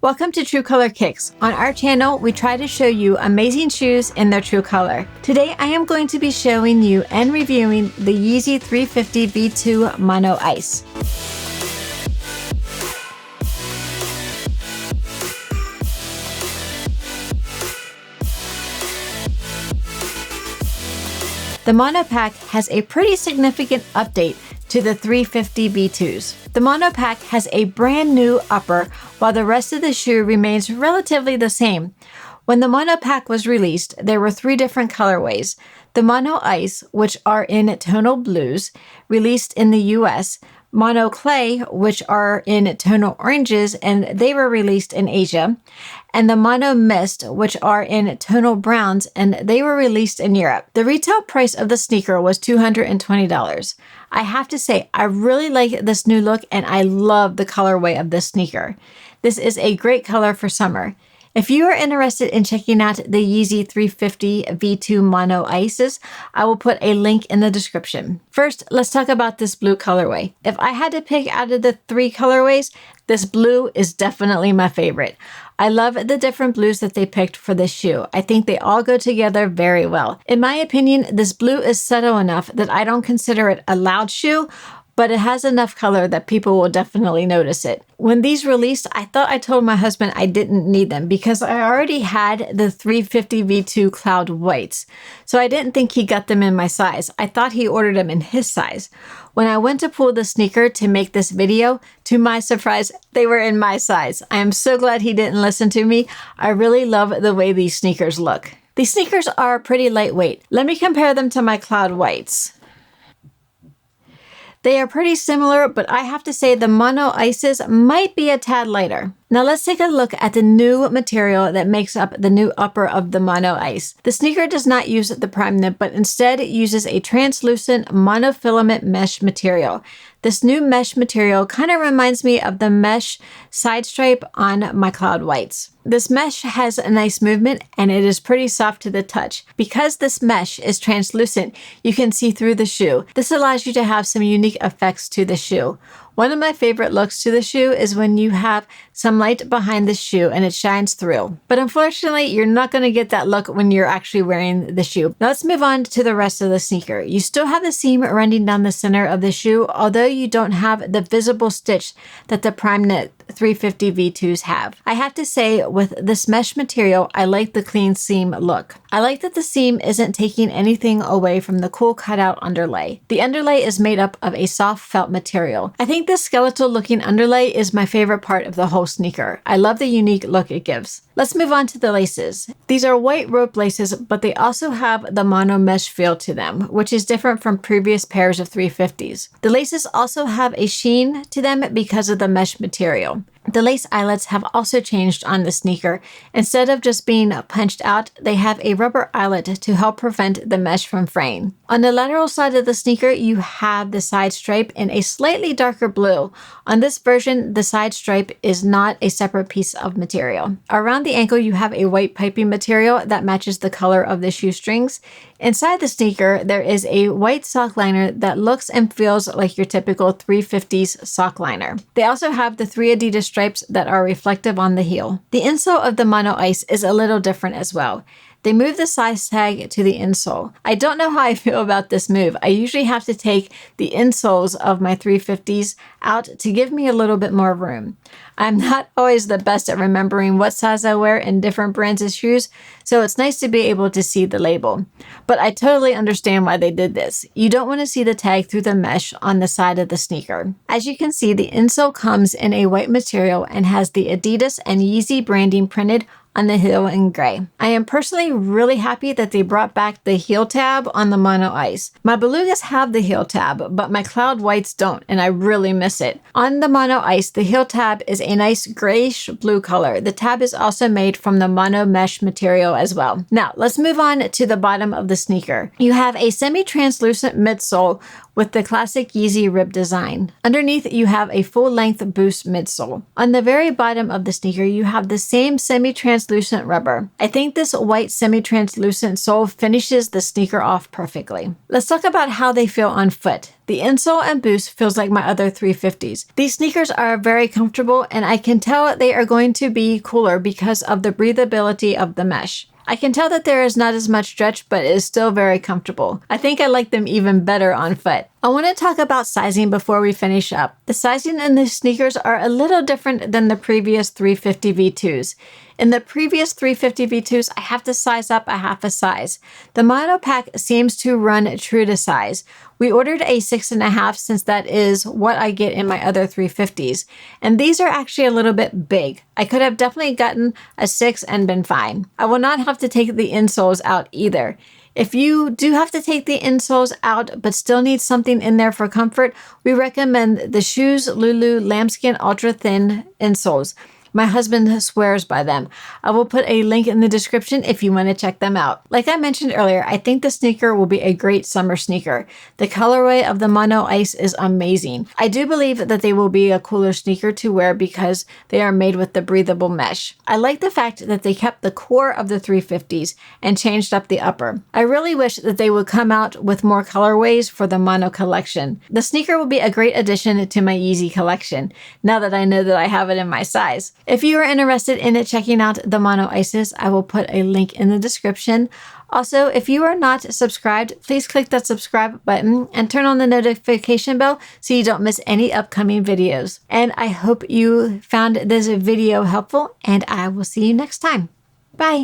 Welcome to True Color Kicks. On our channel, we try to show you amazing shoes in their true color. Today, I am going to be showing you and reviewing the Yeezy 350 V2 Mono Ice. The Monopack has a pretty significant update to the 350 V2s. The Monopack has a brand new upper, while the rest of the shoe remains relatively the same. When the Monopack was released, there were three different colorways. The Mono Ice, which are in tonal blues, released in the US, Mono Clay, which are in tonal oranges, and they were released in Asia, and the Mono Mist, which are in tonal browns, and they were released in Europe. The retail price of the sneaker was $220. I have to say, I really like this new look, and I love the colorway of this sneaker. This is a great color for summer. If you are interested in checking out the Yeezy 350 V2 Mono Ices, I will put a link in the description. First, let's talk about this blue colorway. If I had to pick out of the three colorways, this blue is definitely my favorite. I love the different blues that they picked for this shoe. I think they all go together very well. In my opinion, this blue is subtle enough that I don't consider it a loud shoe, but it has enough color that people will definitely notice it. When these released, I thought I told my husband I didn't need them because I already had the 350 V2 Cloud Whites. So I didn't think he got them in my size. I thought he ordered them in his size. When I went to pull the sneaker to make this video, to my surprise, they were in my size. I am so glad he didn't listen to me. I really love the way these sneakers look. These sneakers are pretty lightweight. Let me compare them to my Cloud Whites. They are pretty similar, but I have to say the Mono Ices might be a tad lighter. Now let's take a look at the new material that makes up the new upper of the Mono Ice. The sneaker does not use the prime nib, but instead it uses a translucent monofilament mesh material. This new mesh material kind of reminds me of the mesh side stripe on my Cloud Whites. This mesh has a nice movement and it is pretty soft to the touch. Because this mesh is translucent, you can see through the shoe. This allows you to have some unique effects to the shoe. One of my favorite looks to the shoe is when you have some light behind the shoe and it shines through. But unfortunately, you're not going to get that look when you're actually wearing the shoe. Now let's move on to the rest of the sneaker. You still have the seam running down the center of the shoe, although you don't have the visible stitch that the Prime Knit 350 V2s have. I have to say, with this mesh material, I like the clean seam look. I like that the seam isn't taking anything away from the cool cutout underlay. The underlay is made up of a soft felt material. I think this skeletal looking underlay is my favorite part of the whole sneaker. I love the unique look it gives. Let's move on to the laces. These are white rope laces, but they also have the mono mesh feel to them, which is different from previous pairs of 350s. The laces also have a sheen to them because of the mesh material. The lace eyelets have also changed on the sneaker. Instead of just being punched out, they have a rubber eyelet to help prevent the mesh from fraying. On the lateral side of the sneaker, you have the side stripe in a slightly darker blue. On this version, the side stripe is not a separate piece of material. Around the ankle, you have a white piping material that matches the color of the shoestrings. Inside the sneaker, there is a white sock liner that looks and feels like your typical 350s sock liner. They also have the three Adidas stripes that are reflective on the heel. The insole of the Mono Ice is a little different as well. They moved the size tag to the insole. I don't know how I feel about this move. I usually have to take the insoles of my 350s out to give me a little bit more room. I'm not always the best at remembering what size I wear in different brands of shoes, so it's nice to be able to see the label. But I totally understand why they did this. You don't want to see the tag through the mesh on the side of the sneaker. As you can see, the insole comes in a white material and has the Adidas and Yeezy branding printed on the heel in gray. I am personally really happy that they brought back the heel tab on the Mono Ice. My Belugas have the heel tab, but my Cloud Whites don't, and I really miss it. On the Mono Ice, the heel tab is a nice grayish blue color. The tab is also made from the mono mesh material as well. Now, let's move on to the bottom of the sneaker. You have a semi-translucent midsole with the classic Yeezy rib design. Underneath, you have a full-length boost midsole. On the very bottom of the sneaker, you have the same semi-translucent semi-translucent rubber. I think this white semi-translucent sole finishes the sneaker off perfectly. Let's talk about how they feel on foot. The insole and boost feels like my other 350s. These sneakers are very comfortable, and I can tell they are going to be cooler because of the breathability of the mesh. I can tell that there is not as much stretch, but it is still very comfortable. I think I like them even better on foot. I want to talk about sizing before we finish up. The sizing in these sneakers are a little different than the previous 350 V2s. In the previous 350 V2s, I have to size up a half a size. The mono pack seems to run true to size. We ordered a 6.5 since that is what I get in my other 350s. And these are actually a little bit big. I could have definitely gotten a 6 and been fine. I will not have to take the insoles out either. If you do have to take the insoles out but still need something in there for comfort, we recommend the Shoes Lulu Lambskin Ultra Thin insoles. My husband swears by them. I will put a link in the description if you want to check them out. Like I mentioned earlier, I think the sneaker will be a great summer sneaker. The colorway of the Mono Ice is amazing. I do believe that they will be a cooler sneaker to wear because they are made with the breathable mesh. I like the fact that they kept the core of the 350s and changed up the upper. I really wish that they would come out with more colorways for the Mono collection. The sneaker will be a great addition to my Yeezy collection, now that I know that I have it in my size. If you are interested in checking out the Mono Ices, I will put a link in the description. Also, if you are not subscribed, please click that subscribe button and turn on the notification bell so you don't miss any upcoming videos. And I hope you found this video helpful, and I will see you next time. Bye.